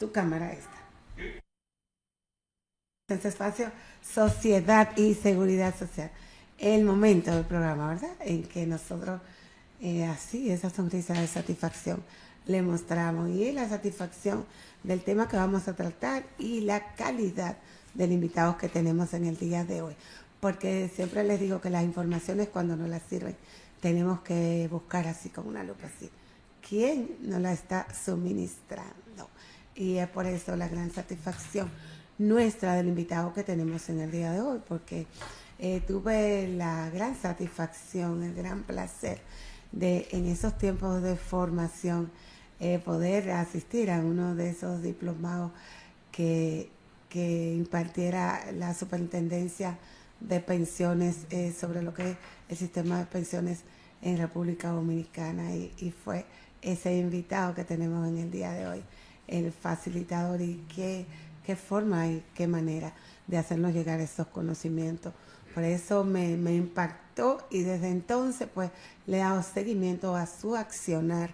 tu cámara esta. En este espacio, Sociedad y Seguridad Social. El momento del programa, ¿verdad? En que nosotros, así, esa sonrisa de satisfacción le mostramos. Y la satisfacción del tema que vamos a tratar y la calidad del invitado que tenemos en el día de hoy. Porque siempre les digo que las informaciones cuando nos las sirven, tenemos que buscar así como una lupa así. ¿Quién nos la está suministrando? Y es por eso la gran satisfacción nuestra del invitado que tenemos en el día de hoy, porque tuve la gran satisfacción, el gran placer de en esos tiempos de formación poder asistir a uno de esos diplomados que impartiera la Superintendencia de Pensiones sobre lo que es el sistema de pensiones en República Dominicana, y fue ese invitado que tenemos en el día de hoy, el facilitador, y qué forma y qué manera de hacernos llegar esos conocimientos. Por eso me impactó, y desde entonces pues le he dado seguimiento a su accionar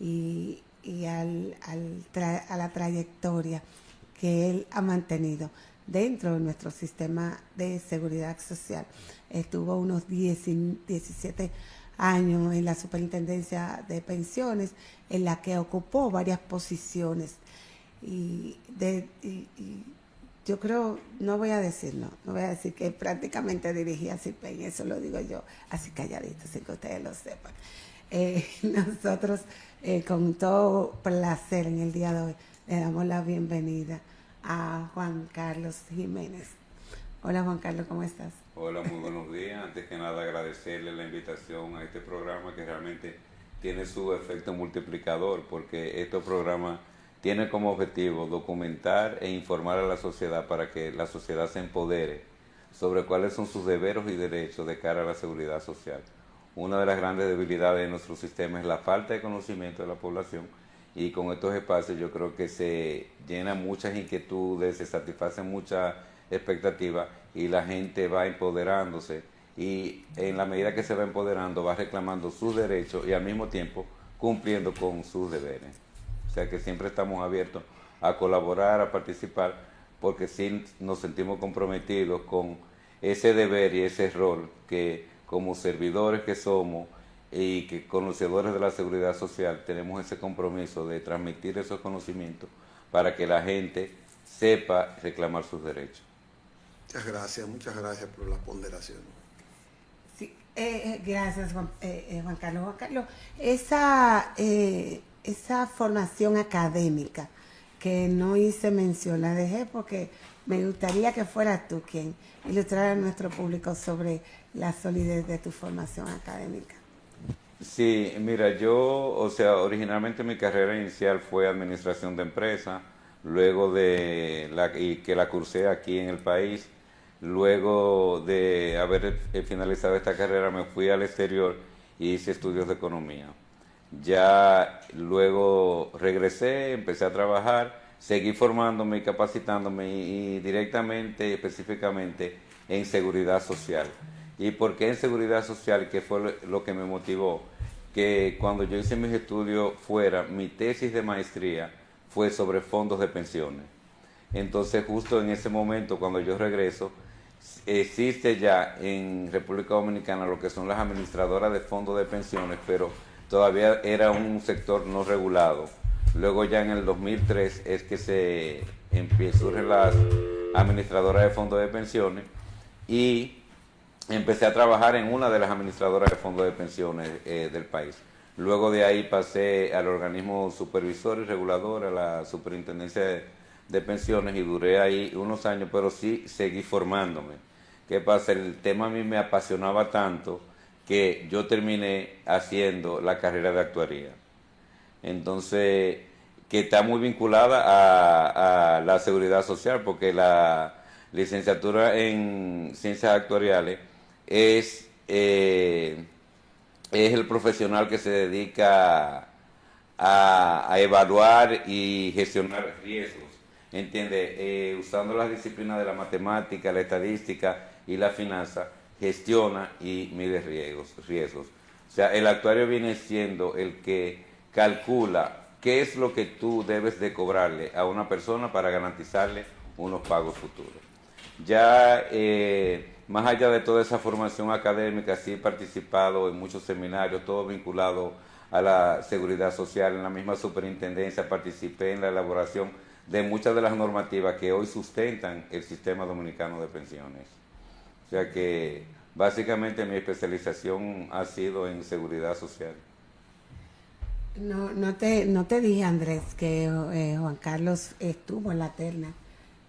y a la trayectoria que él ha mantenido dentro de nuestro sistema de seguridad social. Estuvo unos 17 años en la Superintendencia de Pensiones, en la que ocupó varias posiciones. Y yo creo, no voy a decir que prácticamente dirigía CIPEN, eso lo digo yo, así calladito, sin que ustedes lo sepan. Nosotros, con todo placer en el día de hoy, le damos la bienvenida a Juan Carlos Jiménez. Hola Juan Carlos, ¿cómo estás? Hola, muy buenos días. Antes que nada agradecerle la invitación a este programa, que realmente tiene su efecto multiplicador, porque estos programas tienen como objetivo documentar e informar a la sociedad para que la sociedad se empodere sobre cuáles son sus deberes y derechos de cara a la seguridad social. Una de las grandes debilidades de nuestro sistema es la falta de conocimiento de la población, y con estos espacios yo creo que se llenan muchas inquietudes, se satisfacen muchas expectativas y la gente va empoderándose, y en la medida que se va empoderando va reclamando sus derechos y al mismo tiempo cumpliendo con sus deberes. O sea que siempre estamos abiertos a colaborar, a participar, porque sí nos sentimos comprometidos con ese deber y ese rol que como servidores que somos y que conocedores de la seguridad social tenemos ese compromiso de transmitir esos conocimientos para que la gente sepa reclamar sus derechos. Muchas gracias por la ponderación. Sí, gracias Juan Carlos. Juan Carlos, esa formación académica que no hice mención, la dejé porque me gustaría que fueras tú quien ilustrara a nuestro público sobre la solidez de tu formación académica. Sí, mira, originalmente mi carrera inicial fue administración de empresas, luego y que la cursé aquí en el país. Luego de haber finalizado esta carrera me fui al exterior y hice estudios de economía. Ya luego regresé, empecé a trabajar, seguí formándome y capacitándome y directamente, específicamente en seguridad social. ¿Y por qué en seguridad social? ¿Qué fue lo que me motivó? Que cuando yo hice mis estudios fuera, mi tesis de maestría fue sobre fondos de pensiones. Entonces justo en ese momento, cuando yo regreso, existe ya en República Dominicana lo que son las administradoras de fondos de pensiones, pero todavía era un sector no regulado. Luego ya en el 2003 es que surgen las administradoras de fondos de pensiones, y empecé a trabajar en una de las administradoras de fondos de pensiones del país. Luego de ahí pasé al organismo supervisor y regulador, a la Superintendencia de Pensiones, y duré ahí unos años, pero sí seguí formándome. ¿Qué pasa? El tema a mí me apasionaba tanto que yo terminé haciendo la carrera de actuaría. Entonces, que está muy vinculada a la seguridad social, porque la licenciatura en ciencias actuariales es el profesional que se dedica a evaluar y gestionar riesgos, ¿entiende? Usando las disciplinas de la matemática, la estadística y la finanza, gestiona y mide riesgos. O sea, el actuario viene siendo el que calcula qué es lo que tú debes de cobrarle a una persona para garantizarle unos pagos futuros. Ya más allá de toda esa formación académica, sí he participado en muchos seminarios, todo vinculado a la seguridad social. En la misma superintendencia participé en la elaboración de muchas de las normativas que hoy sustentan el sistema dominicano de pensiones. O sea que básicamente mi especialización ha sido en seguridad social. No te dije, Andrés, que Juan Carlos estuvo en la terna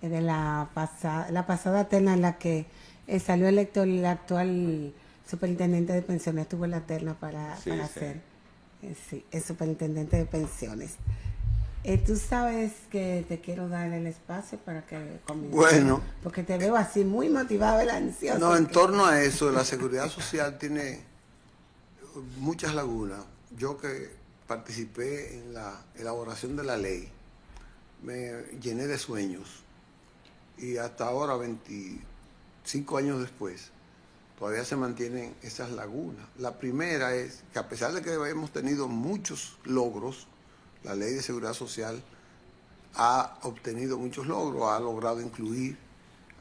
de la pasada terna en la que salió electo el actual superintendente de pensiones, estuvo en la terna para ser el superintendente de pensiones. Tú sabes que te quiero dar el espacio para que comiences. Bueno. Porque te veo así muy motivado y ansioso. No, en torno a eso, la seguridad social tiene muchas lagunas. Yo que participé en la elaboración de la ley, me llené de sueños. Y hasta ahora, 25 años después, todavía se mantienen esas lagunas. La primera es que a pesar de que hemos tenido muchos logros, la Ley de Seguridad Social ha obtenido muchos logros, ha logrado incluir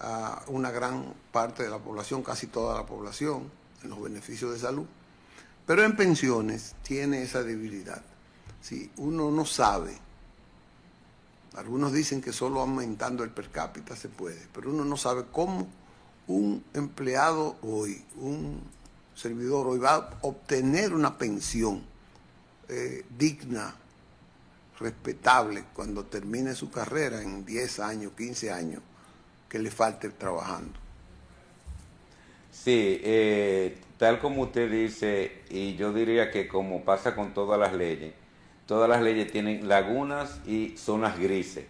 a una gran parte de la población, casi toda la población, en los beneficios de salud. Pero en pensiones tiene esa debilidad. Si uno no sabe, algunos dicen que solo aumentando el per cápita se puede, pero uno no sabe cómo un empleado hoy, un servidor hoy va a obtener una pensión digna, respetable, cuando termine su carrera en 10 años, 15 años, que le falte trabajando. Sí, tal como usted dice, y yo diría que como pasa con todas las leyes tienen lagunas y zonas grises.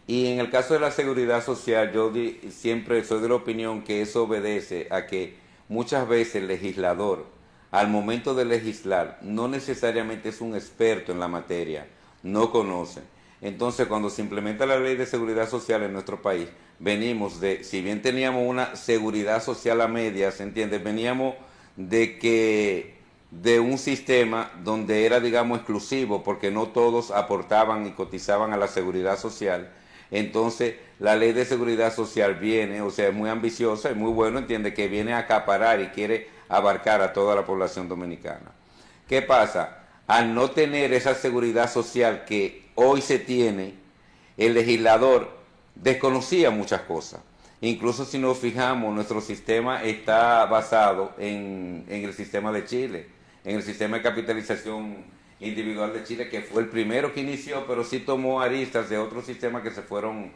Y en el caso de la seguridad social, yo siempre soy de la opinión que eso obedece a que muchas veces el legislador, al momento de legislar, no necesariamente es un experto en la materia, no conoce. Entonces, cuando se implementa la ley de seguridad social en nuestro país, venimos de, si bien teníamos una seguridad social a medias, ¿entiendes? Veníamos de un sistema donde era, digamos, exclusivo, porque no todos aportaban y cotizaban a la seguridad social. Entonces, la ley de seguridad social viene, o sea, es muy ambiciosa y muy bueno, entiende, que viene a acaparar y quiere abarcar a toda la población dominicana. ¿Qué pasa? Al no tener esa seguridad social que hoy se tiene, el legislador desconocía muchas cosas. Incluso si nos fijamos, nuestro sistema está basado en el sistema de Chile, en el sistema de capitalización individual de Chile, que fue el primero que inició, pero sí tomó aristas de otros sistemas que se fueron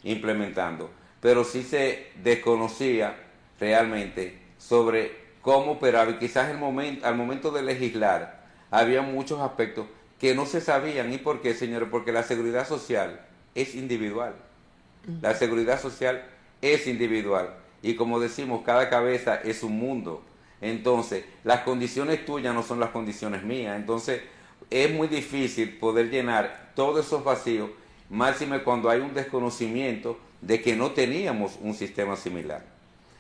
implementando. Pero sí se desconocía realmente sobre cómo operaba, y quizás al momento de legislar había muchos aspectos que no se sabían. ¿Y por qué, señores? Porque la seguridad social es individual. La seguridad social es individual. Y como decimos, cada cabeza es un mundo. Entonces, las condiciones tuyas no son las condiciones mías. Entonces, es muy difícil poder llenar todos esos vacíos, máxime cuando hay un desconocimiento de que no teníamos un sistema similar.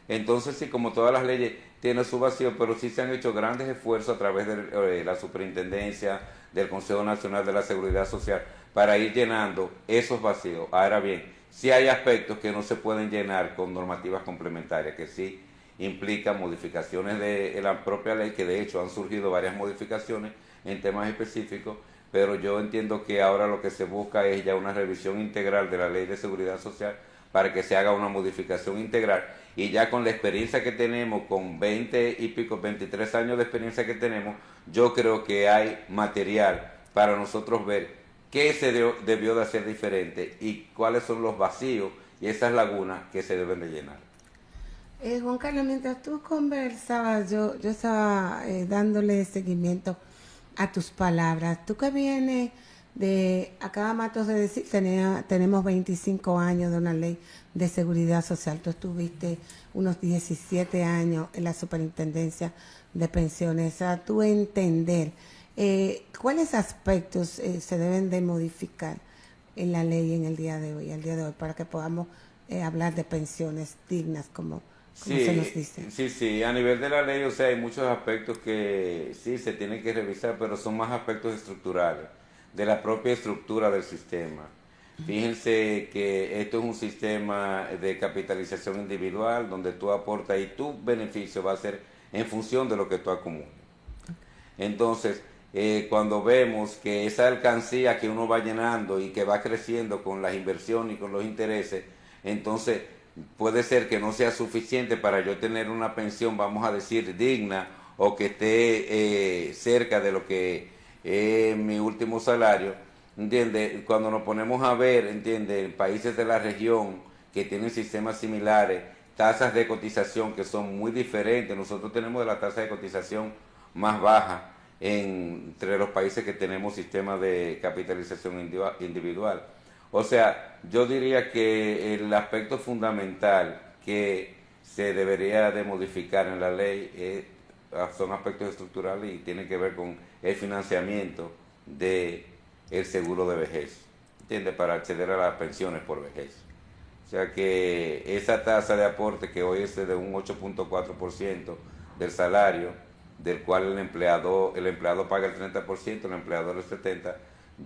Entonces, sí, como todas las leyes tienen su vacío, pero sí se han hecho grandes esfuerzos a través de la superintendencia, del Consejo Nacional de la Seguridad Social, para ir llenando esos vacíos. Ahora bien, sí hay aspectos que no se pueden llenar con normativas complementarias, que sí implican modificaciones de la propia ley, que de hecho han surgido varias modificaciones en temas específicos, pero yo entiendo que ahora lo que se busca es ya una revisión integral de la Ley de Seguridad Social para que se haga una modificación integral, y ya con la experiencia que tenemos, con 20 y pico, 23 años de experiencia que tenemos, yo creo que hay material para nosotros ver qué se debió de hacer diferente y cuáles son los vacíos y esas lagunas que se deben de llenar. Juan Carlos, mientras tú conversabas, yo estaba dándole seguimiento a tus palabras. Tú que vienes de, acabamos de decir, tenemos 25 años de una ley de seguridad social. Tú estuviste unos 17 años en la superintendencia de pensiones. A tu entender, ¿cuáles aspectos se deben de modificar en la ley en el día de hoy, para que podamos hablar de pensiones dignas como se nos dice? Sí, a nivel de la ley, o sea, hay muchos aspectos que sí se tienen que revisar, pero son más aspectos estructurales. de la propia estructura del sistema. Fíjense que esto es un sistema de capitalización individual donde tú aportas y tu beneficio va a ser en función de lo que tú acumules. Entonces, cuando vemos que esa alcancía que uno va llenando y que va creciendo con las inversiones y con los intereses, entonces puede ser que no sea suficiente para yo tener una pensión, vamos a decir, digna o que esté cerca de lo que es mi último salario. ¿Entiende? Cuando nos ponemos a ver, ¿entiende? En países de la región que tienen sistemas similares, tasas de cotización que son muy diferentes. Nosotros tenemos la tasa de cotización más baja entre los países que tenemos sistemas de capitalización individual. O sea, yo diría que el aspecto fundamental que se debería de modificar en la ley son aspectos estructurales y tienen que ver con el financiamiento de el seguro de vejez, ¿entiende? Para acceder a las pensiones por vejez. O sea que esa tasa de aporte que hoy es de un 8.4% del salario, del cual el empleado paga el 30%, el empleador el 70%,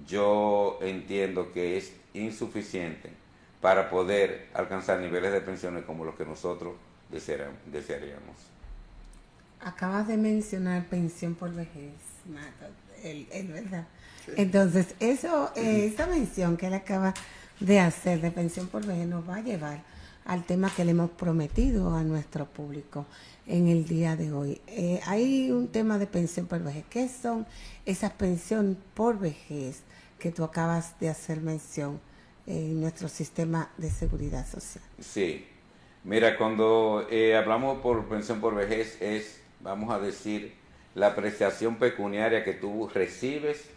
yo entiendo que es insuficiente para poder alcanzar niveles de pensiones como los que nosotros desearíamos. Acabas de mencionar pensión por vejez, Mata, es verdad. Sí. Entonces, esa mención que él acaba de hacer de pensión por vejez nos va a llevar al tema que le hemos prometido a nuestro público en el día de hoy. Hay un tema de pensión por vejez. ¿Qué son esas pensiones por vejez que tú acabas de hacer mención en nuestro sistema de seguridad social? Sí, mira, cuando hablamos por pensión por vejez es, vamos a decir, la apreciación pecuniaria que tú recibes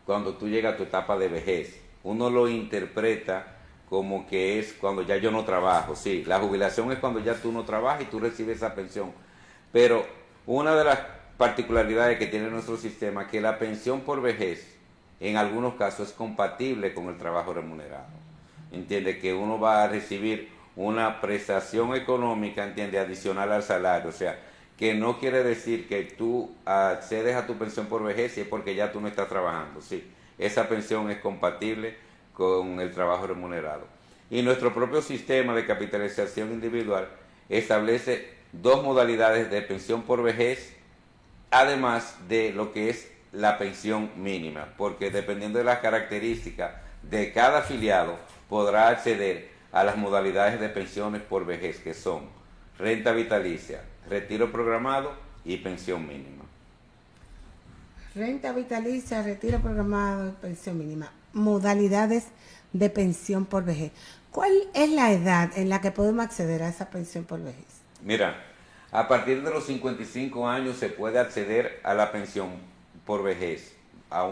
cuando tú llegas a tu etapa de vejez. Uno lo interpreta como que es cuando ya yo no trabajo. Sí, la jubilación es cuando ya tú no trabajas y tú recibes esa pensión. Pero una de las particularidades que tiene nuestro sistema es que la pensión por vejez en algunos casos es compatible con el trabajo remunerado. Entiende que uno va a recibir una prestación económica, entiende, adicional al salario. O sea, que no quiere decir que tú accedes a tu pensión por vejez y es porque ya tú no estás trabajando. Sí, esa pensión es compatible con el trabajo remunerado. Y nuestro propio sistema de capitalización individual establece dos modalidades de pensión por vejez, además de lo que es la pensión mínima, porque dependiendo de las características de cada afiliado, podrá acceder a las modalidades de pensiones por vejez, que son renta vitalicia, retiro programado y pensión mínima. Renta vitalicia, retiro programado y pensión mínima. Modalidades de pensión por vejez. ¿Cuál es la edad en la que podemos acceder a esa pensión por vejez? Mira, a partir de los 55 años se puede acceder a la pensión por vejez, a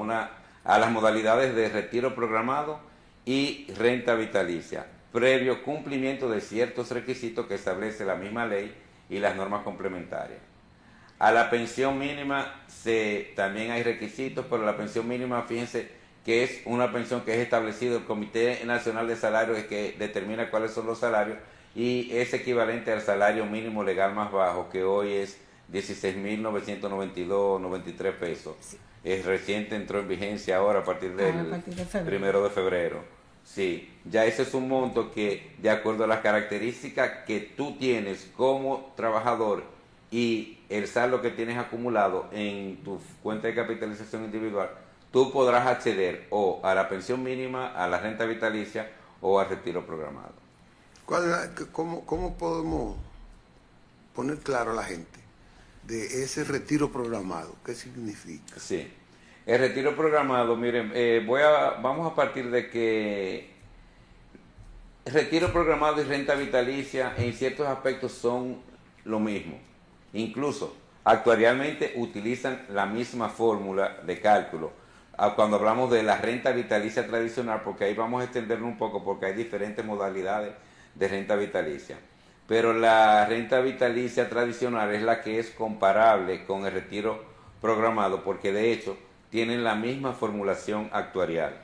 las modalidades de retiro programado y renta vitalicia, previo cumplimiento de ciertos requisitos que establece la misma ley y las normas complementarias. A la pensión mínima también hay requisitos, pero la pensión mínima, fíjense que es una pensión que es establecido el Comité Nacional de Salarios, que determina cuáles son los salarios, y es equivalente al salario mínimo legal más bajo, que hoy es 16.992.93 pesos. Sí. Es reciente, entró en vigencia ahora a partir del 1 de febrero. Sí, ya ese es un monto que, de acuerdo a las características que tú tienes como trabajador y el saldo que tienes acumulado en tu cuenta de capitalización individual, tú podrás acceder o a la pensión mínima, a la renta vitalicia o al retiro programado. ¿Cómo podemos poner claro a la gente de ese retiro programado? ¿Qué significa? Sí, el retiro programado, miren, vamos a partir de que retiro programado y renta vitalicia en ciertos aspectos son lo mismo. Incluso, actuarialmente utilizan la misma fórmula de cálculo. Cuando hablamos de la renta vitalicia tradicional, porque ahí vamos a extenderlo un poco, porque hay diferentes modalidades de renta vitalicia. Pero la renta vitalicia tradicional es la que es comparable con el retiro programado, porque de hecho tienen la misma formulación actuarial.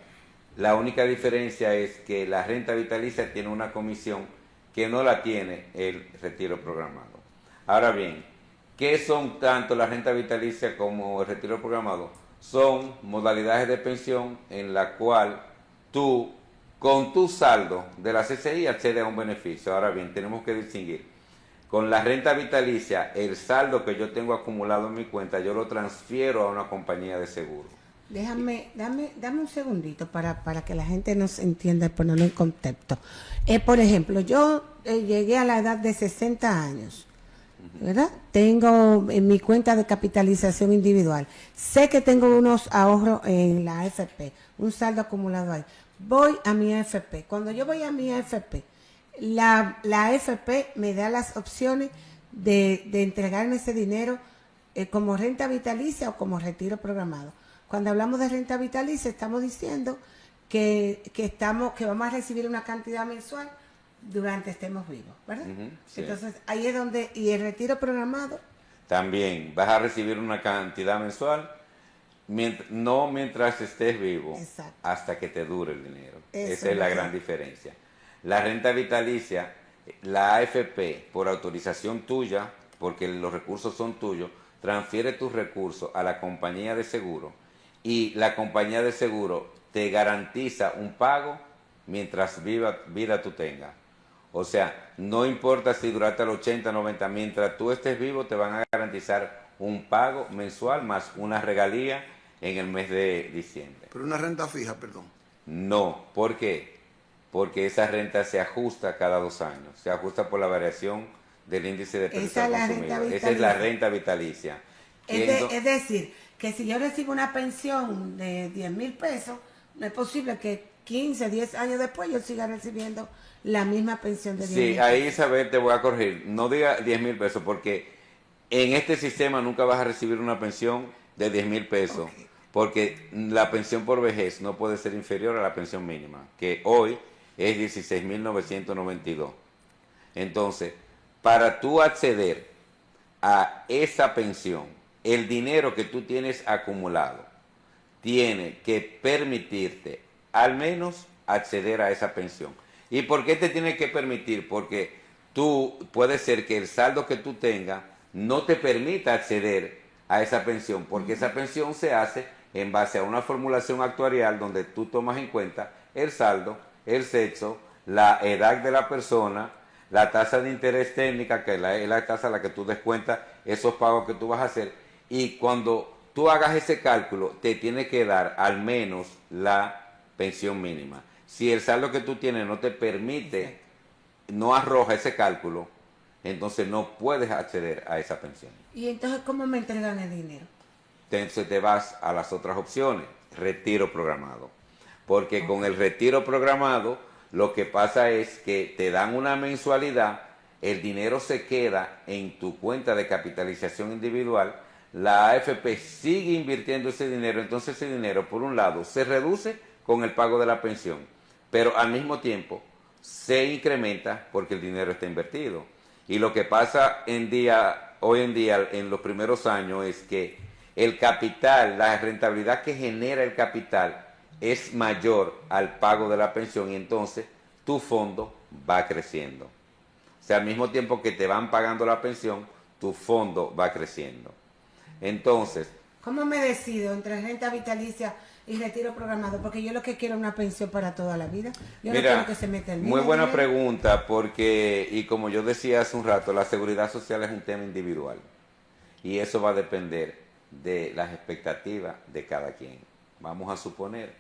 La única diferencia es que la renta vitalicia tiene una comisión que no la tiene el retiro programado. Ahora bien, ¿qué son tanto la renta vitalicia como el retiro programado? son modalidades de pensión en la cual tú, con tu saldo de la CCI, accedes a un beneficio. Ahora bien, tenemos que distinguir. Con la renta vitalicia, el saldo que yo tengo acumulado en mi cuenta, yo lo transfiero a una compañía de seguro. Dame un segundito para que la gente nos entienda y ponerlo en contexto. Por ejemplo, yo llegué a la edad de 60 años, ¿verdad? Tengo en mi cuenta de capitalización individual. Sé que tengo unos ahorros en la AFP, un saldo acumulado ahí. Voy a mi AFP. Cuando yo voy a mi AFP, la AFP me da las opciones de entregarme ese dinero como renta vitalicia o como retiro programado. Cuando hablamos de renta vitalicia, estamos diciendo que vamos a recibir una cantidad mensual durante estemos vivos, ¿verdad? Sí. Entonces, ahí es donde, y el retiro programado. También vas a recibir una cantidad mensual, no mientras estés vivo, Exacto. hasta que te dure el dinero. Eso Esa es la es gran diferencia. La renta vitalicia, la AFP, por autorización tuya, porque los recursos son tuyos, transfiere tus recursos a la compañía de seguro y la compañía de seguro te garantiza un pago mientras vida tú tengas. O sea, no importa si duraste los 80, 90, mientras tú estés vivo te van a garantizar un pago mensual más una regalía en el mes de diciembre. Pero una renta fija, perdón. No, ¿por qué? Porque esa renta se ajusta cada 2 años, se ajusta por la variación del índice de precios al consumidor. Esa es la renta vitalicia. Es decir, que si yo recibo una pensión de 10,000 pesos, no es posible que 15, 10 años después yo siga recibiendo la misma pensión de 10,000 pesos. Sí, ahí Isabel te voy a corregir. No diga 10,000 pesos porque en este sistema nunca vas a recibir una pensión de 10,000 pesos. Okay. Porque la pensión por vejez no puede ser inferior a la pensión mínima, que hoy es 16,992. Entonces, para tú acceder a esa pensión, el dinero que tú tienes acumulado tiene que permitirte al menos acceder a esa pensión. ¿Y por qué te tiene que permitir? Porque tú puede ser que el saldo que tú tengas no te permita acceder a esa pensión, porque esa pensión se hace en base a una formulación actuarial donde tú tomas en cuenta el saldo, el sexo, la edad de la persona, la tasa de interés técnica, que es la tasa a la que tú descuentas esos pagos que tú vas a hacer, y cuando tú hagas ese cálculo, te tiene que dar al menos la pensión mínima. Si el saldo que tú tienes no te permite, no arroja ese cálculo, entonces no puedes acceder a esa pensión. ¿Y entonces cómo me entregan el dinero? Entonces te vas a las otras opciones, retiro programado. Porque con el retiro programado, lo que pasa es que te dan una mensualidad, el dinero se queda en tu cuenta de capitalización individual, la AFP sigue invirtiendo ese dinero, entonces ese dinero, por un lado, se reduce con el pago de la pensión, pero al mismo tiempo se incrementa porque el dinero está invertido. Y lo que pasa hoy en día, en los primeros años, es que el capital, la rentabilidad que genera el capital es mayor al pago de la pensión y entonces tu fondo va creciendo. O sea, al mismo tiempo que te van pagando la pensión, tu fondo va creciendo. Entonces, ¿cómo me decido entre renta vitalicia y retiro programado? Porque yo lo que quiero es una pensión para toda la vida. Yo mira, no quiero que se meta el muy buena pregunta, porque, y como yo decía hace un rato, la seguridad social es un tema individual. Y eso va a depender de las expectativas de cada quien. Vamos a suponer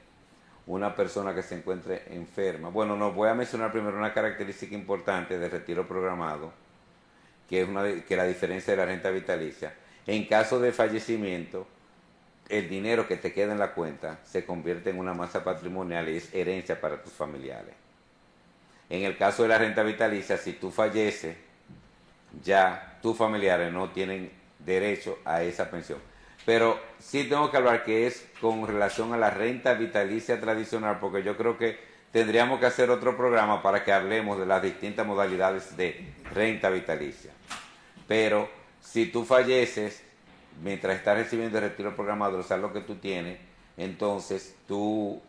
una persona que se encuentre enferma. Bueno, nos voy a mencionar primero una característica importante del retiro programado, que es la diferencia de la renta vitalicia. En caso de fallecimiento, el dinero que te queda en la cuenta se convierte en una masa patrimonial y es herencia para tus familiares. En el caso de la renta vitalicia, si tú falleces, ya tus familiares no tienen derecho a esa pensión. Pero sí tengo que hablar que es con relación a la renta vitalicia tradicional, porque yo creo que tendríamos que hacer otro programa para que hablemos de las distintas modalidades de renta vitalicia. Pero si tú falleces mientras estás recibiendo el retiro programado, o sea, lo que tú tienes, entonces tú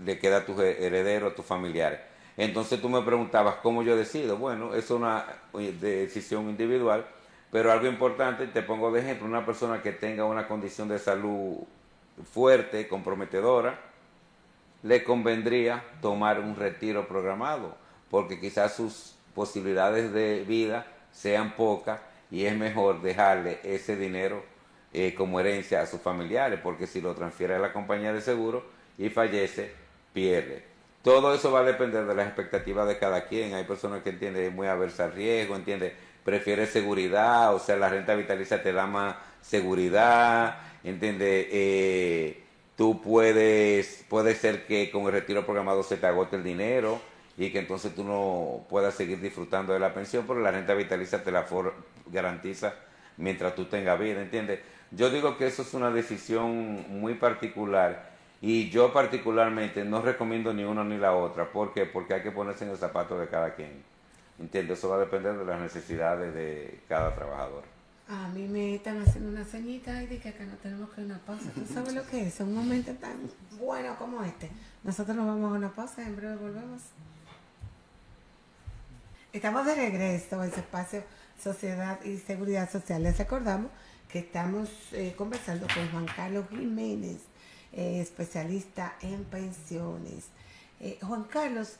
le queda a tus herederos, a tus familiares. Entonces tú me preguntabas cómo yo decido. Bueno, es una decisión individual, pero algo importante, te pongo de ejemplo, una persona que tenga una condición de salud fuerte, comprometedora, le convendría tomar un retiro programado, porque quizás sus posibilidades de vida sean pocas y es mejor dejarle ese dinero como herencia a sus familiares, porque si lo transfiere a la compañía de seguro y fallece, pierde. Todo eso va a depender de las expectativas de cada quien. Hay personas que entienden muy aversa al riesgo, entiende, prefiere seguridad, o sea, la renta vitalicia te da más seguridad, entiende, tú puede ser que con el retiro programado se te agote el dinero y que entonces tú no puedas seguir disfrutando de la pensión, pero la renta vitalicia te la garantiza mientras tú tengas vida, ¿entiendes? Yo digo que eso es una decisión muy particular y yo particularmente no recomiendo ni una ni la otra. ¿Por qué? Porque hay que ponerse en el zapato de cada quien, ¿entiendes? Eso va a depender de las necesidades de cada trabajador. A mí me están haciendo una ceñita y de que acá no tenemos que ir a una pausa. ¿Tú sabes lo que es? Un momento tan bueno como este. Nosotros nos vamos a una pausa y en breve volvemos. Estamos de regreso en su espacio Sociedad y Seguridad Social. Les recordamos que estamos conversando con Juan Carlos Jiménez, especialista en pensiones. Juan Carlos,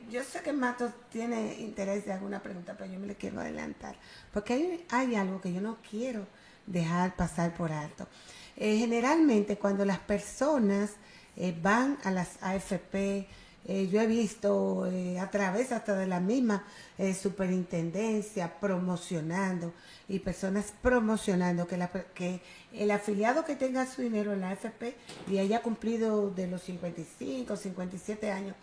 yo sé que Matos tiene interés de alguna pregunta, pero yo me le quiero adelantar, porque hay algo que yo no quiero dejar pasar por alto. Generalmente cuando las personas van a las AFP, yo he visto a través hasta de la misma superintendencia promocionando y personas promocionando que el afiliado que tenga su dinero en la AFP y haya cumplido de los 55, 57 años,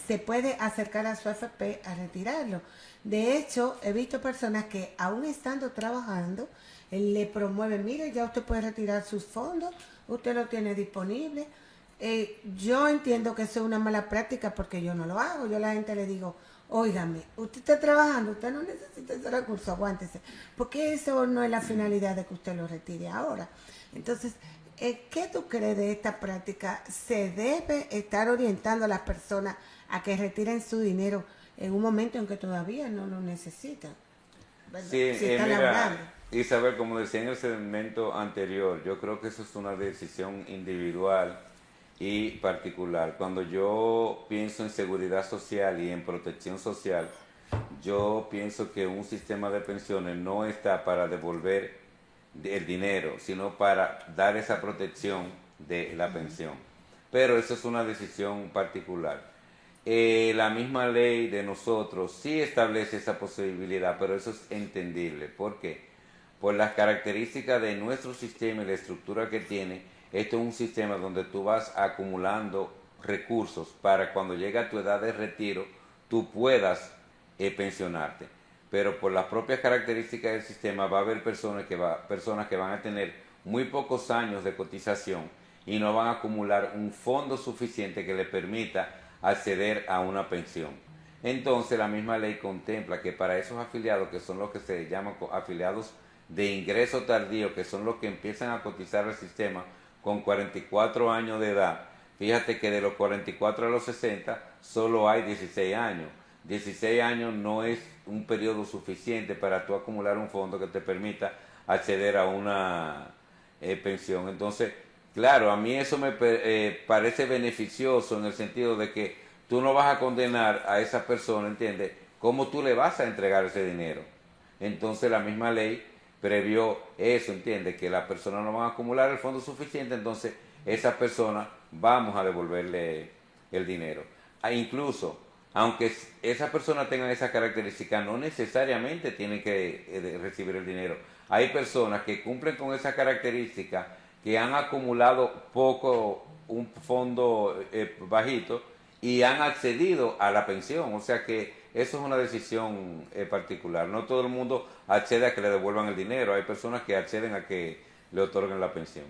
se puede acercar a su AFP a retirarlo. De hecho, he visto personas que aún estando trabajando, le promueven, mire, ya usted puede retirar sus fondos, usted lo tiene disponible. Yo entiendo que eso es una mala práctica porque yo no lo hago. Yo a la gente le digo, óigame, usted está trabajando, usted no necesita ese recurso, aguántese, porque eso no es la finalidad de que usted lo retire ahora. Entonces, ¿qué tú crees de esta práctica? ¿Se debe estar orientando a las personas a que retiren su dinero en un momento en que todavía no lo necesitan? ¿Verdad? Sí, Si está laborando. Isabel, como decía en el segmento anterior, yo creo que eso es una decisión individual y particular. Cuando yo pienso en seguridad social y en protección social, yo pienso que un sistema de pensiones no está para devolver el dinero, sino para dar esa protección de la pensión. Pero eso es una decisión particular. La misma ley de nosotros sí establece esa posibilidad, pero eso es entendible. ¿Por qué? Por las características de nuestro sistema y la estructura que tiene. Esto es un sistema donde tú vas acumulando recursos para cuando llegue a tu edad de retiro, tú puedas pensionarte. Pero por las propias características del sistema va a haber personas que van a tener muy pocos años de cotización y no van a acumular un fondo suficiente que le permita acceder a una pensión. Entonces la misma ley contempla que para esos afiliados, que son los que se llaman afiliados de ingreso tardío, que son los que empiezan a cotizar al sistema con 44 años de edad, fíjate que de los 44 a los 60 solo hay 16 años. 16 años no es un periodo suficiente para tú acumular un fondo que te permita acceder a una pensión. Entonces, claro, a mí eso me parece beneficioso en el sentido de que tú no vas a condenar a esa persona, ¿entiendes? ¿Cómo tú le vas a entregar ese dinero? Entonces la misma ley previó eso, ¿entiendes? Que la persona no va a acumular el fondo suficiente, entonces esa persona vamos a devolverle el dinero. Incluso, aunque esa persona tenga esa característica, no necesariamente tiene que recibir el dinero. Hay personas que cumplen con esa característica, que han acumulado poco, un fondo bajito, y han accedido a la pensión. O sea que eso es una decisión particular. No todo el mundo accede a que le devuelvan el dinero. Hay personas que acceden a que le otorguen la pensión.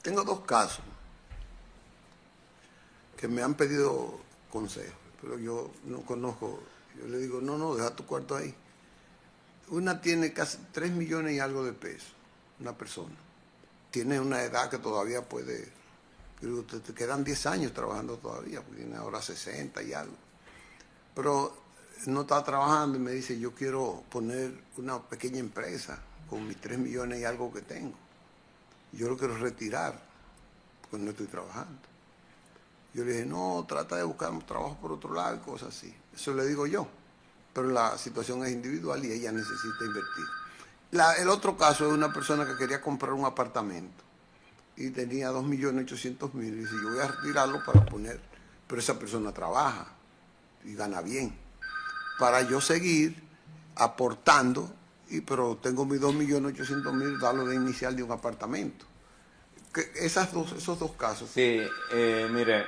Tengo dos casos que me han pedido consejos, pero yo no conozco. Yo le digo, no, deja tu cuarto ahí. Una tiene casi 3 millones y algo de pesos, una persona. Tiene una edad que todavía puede, pero te quedan 10 años trabajando todavía, porque tiene ahora 60 y algo. Pero no está trabajando y me dice, yo quiero poner una pequeña empresa con mis 3 millones y algo que tengo. Yo lo quiero retirar, pues no estoy trabajando. Yo le dije, no, trata de buscar un trabajo por otro lado y cosas así. Eso le digo yo. Pero la situación es individual y ella necesita invertir. El otro caso es una persona que quería comprar un apartamento y tenía 2.800.000 y dice, yo voy a retirarlo para poner, pero esa persona trabaja y gana bien. Para yo seguir aportando, pero tengo mis 2.800.000, darlo de inicial de un apartamento. Esos dos casos. Sí, mire,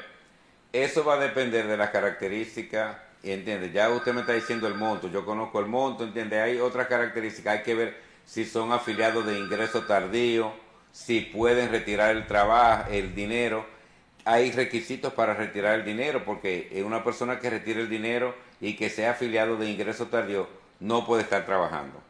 eso va a depender de las características, y entiende, ya usted me está diciendo el monto, yo conozco el monto, entiende, hay otras características, hay que ver si son afiliados de ingreso tardío, si pueden retirar el trabajo, el dinero. Hay requisitos para retirar el dinero, porque una persona que retire el dinero y que sea afiliado de ingreso tardío no puede estar trabajando.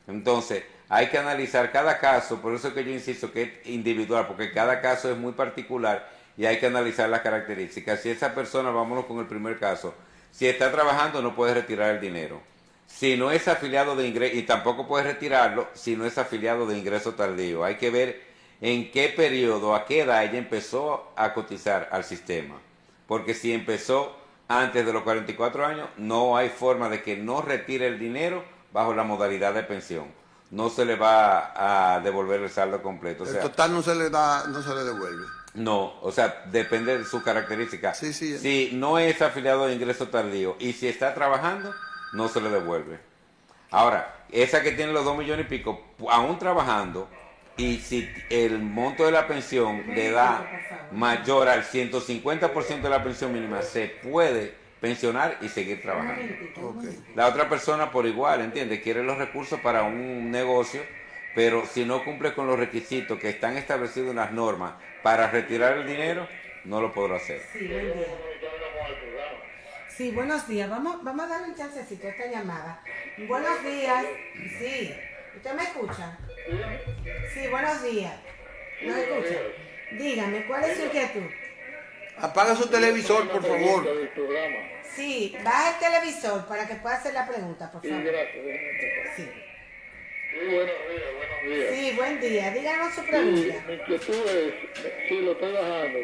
Entonces, hay que analizar cada caso, por eso que yo insisto que es individual, porque cada caso es muy particular y hay que analizar las características. Si esa persona, vámonos con el primer caso, si está trabajando no puede retirar el dinero. Si no es afiliado de ingreso, y tampoco puede retirarlo si no es afiliado de ingreso tardío. Hay que ver en qué periodo, a qué edad ella empezó a cotizar al sistema. Porque si empezó antes de los 44 años, no hay forma de que no retire el dinero bajo la modalidad de pensión. No se le va a devolver el saldo completo. O sea, el total no se le da, no se le devuelve. No, o sea, depende de sus características. Sí, sí. Si no es afiliado de ingreso tardío y si está trabajando, no se le devuelve. Ahora, esa que tiene los 2 millones y pico, aún trabajando, y si el monto de la pensión le da mayor al 150% de la pensión mínima, se puede pensionar y seguir trabajando. Okay. La otra persona por igual, ¿entiende? Quiere los recursos para un negocio, pero si no cumple con los requisitos que están establecidos en las normas para retirar el dinero, no lo podrá hacer. Sí, buen día. Sí, buenos días. Vamos a darle un chancecito a esta llamada. Buenos días. Sí. ¿Usted me escucha? Sí, buenos días. ¿Nos escucha? Dígame, ¿cuál es su inquietud? Apaga su televisor, por favor. Sí, baja el televisor para que pueda hacer la pregunta, por favor. Sí, gracias. Sí. Sí, buenos días. Sí, buen día. Díganos su Sí, pregunta. mi inquietud es, sí, lo estoy bajando.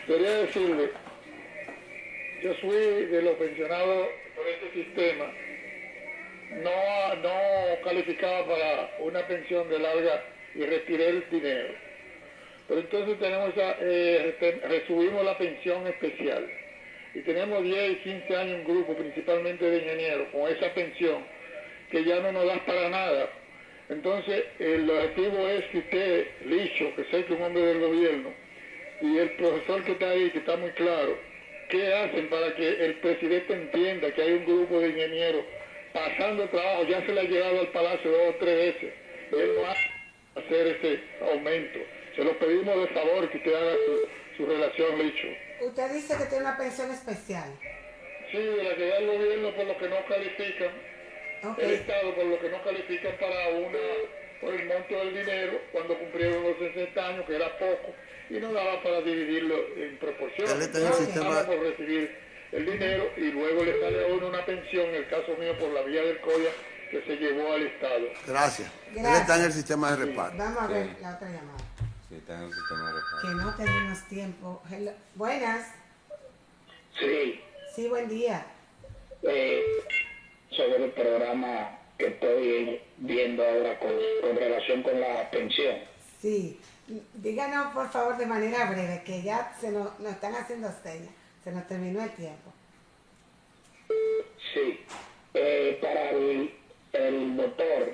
Quería decirle, yo soy de los pensionados por este sistema, no calificaba para una pensión de larga y retiré el dinero. Pero entonces tenemos recibimos la pensión especial y tenemos 10 y 15 años un grupo principalmente de ingenieros con esa pensión que ya no nos da para nada. Entonces el objetivo es que usted, Licho, que sé que es un hombre del gobierno, y el profesor que está ahí, que está muy claro, ¿qué hacen para que el presidente entienda que hay un grupo de ingenieros pasando trabajo? Ya se le ha llevado al Palacio 2 o 3 veces. Él no va a hacer ese aumento. Se lo pedimos de favor que usted haga su relación, Licho. Usted dice que tiene una pensión especial. Sí, de la que da el gobierno por lo que no califican, el Ok. Estado por lo que no califican por el monto del dinero, cuando cumplieron los 60 años, que era poco, y no daba para dividirlo en proporción. Él está en el sistema. Por recibir el dinero y luego le sale a uno una pensión, en el caso mío por la vía del COIA, que se llevó al Estado. Gracias. Él Gracias. está en el sistema de reparto. Vamos a ver Sí. la otra llamada. Sí, está en el sistema de reparto. Que no tenemos tiempo. Hello. Buenas. Sí, Sí, buen día. sobre el programa que estoy viendo ahora con relación con la pensión. Sí. Díganos, por favor, de manera breve, que ya nos están haciendo señas. Se nos terminó el tiempo. Sí, para el doctor,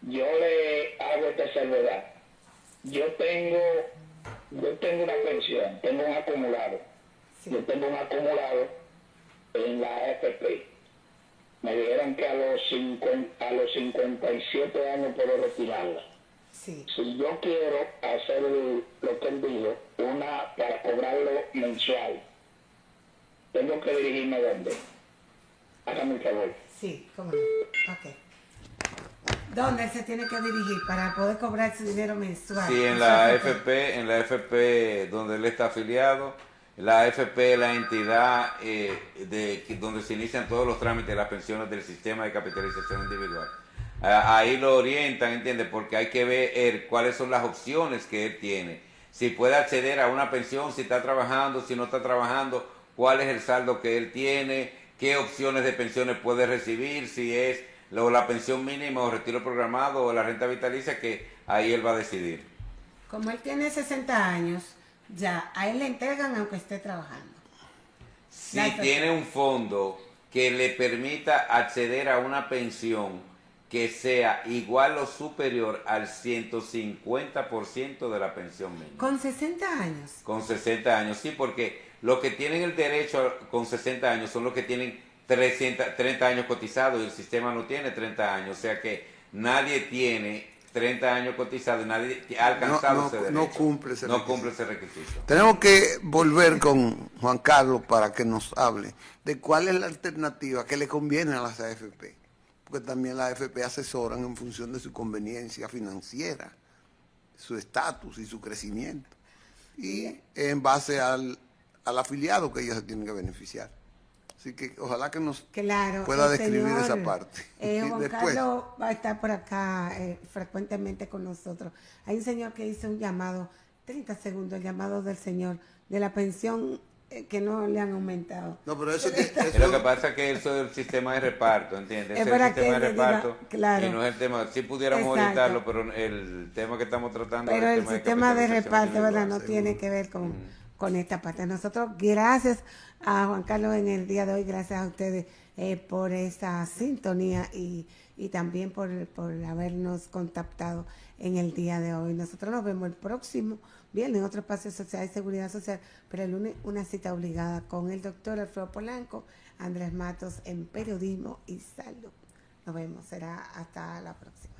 yo le hago esta salvedad. Yo tengo una pensión, tengo un acumulado. Sí. Yo tengo un acumulado en la AFP. Me dijeron que a los 57 años puedo retirarla. Sí. Si yo quiero hacer lo que él dijo, para cobrarlo mensual, tengo que dirigirme a dónde. Hágame un favor. Sí, cómo no. Ok. ¿Dónde él se tiene que dirigir para poder cobrar su dinero mensual? Sí, en Su la AFP. FP donde él está afiliado, la AFP es la entidad donde se inician todos los trámites de las pensiones del sistema de capitalización individual. Ahí lo orientan, ¿entiendes? Porque hay que ver cuáles son las opciones que él tiene. Si puede acceder a una pensión, si está trabajando, si no está trabajando, cuál es el saldo que él tiene, qué opciones de pensiones puede recibir, si es la pensión mínima o retiro programado o la renta vitalicia, que ahí él va a decidir. Como él tiene 60 años, ya a él le entregan aunque esté trabajando. Si tiene un fondo que le permita acceder a una pensión que sea igual o superior al 150% de la pensión mínima. ¿Con 60 años? Con 60 años, sí, porque los que tienen el derecho con 60 años son los que tienen 30 años cotizados y el sistema no tiene 30 años, o sea que nadie tiene 30 años cotizados y nadie ha alcanzado ese derecho. No cumple ese requisito. No cumple ese requisito. Tenemos que volver con Juan Carlos para que nos hable de cuál es la alternativa que le conviene a las AFP, porque también las AFP asesoran en función de su conveniencia financiera, su estatus y su crecimiento, y en base al afiliado que ellos se tienen que beneficiar. Así que ojalá que nos pueda describir esa parte. Juan Carlos va a estar por acá frecuentemente con nosotros. Hay un señor que hizo un llamado, 30 segundos, el llamado del señor, de la pensión que no le han aumentado. No, pero eso Lo que pasa es que eso es el sistema de reparto, ¿entiendes? Es el sistema de reparto y no es el tema. Si pudiéramos orientarlo, pero el tema que estamos tratando pero es el sistema de reparto, ¿verdad? No tiene que ver con esta parte. Nosotros, gracias a Juan Carlos en el día de hoy, gracias a ustedes por esa sintonía y también por habernos contactado en el día de hoy. Nosotros nos vemos el próximo viernes en otro espacio social y seguridad social, pero el lunes una cita obligada con el doctor Alfredo Polanco, Andrés Matos en periodismo y salud. Nos vemos, será hasta la próxima.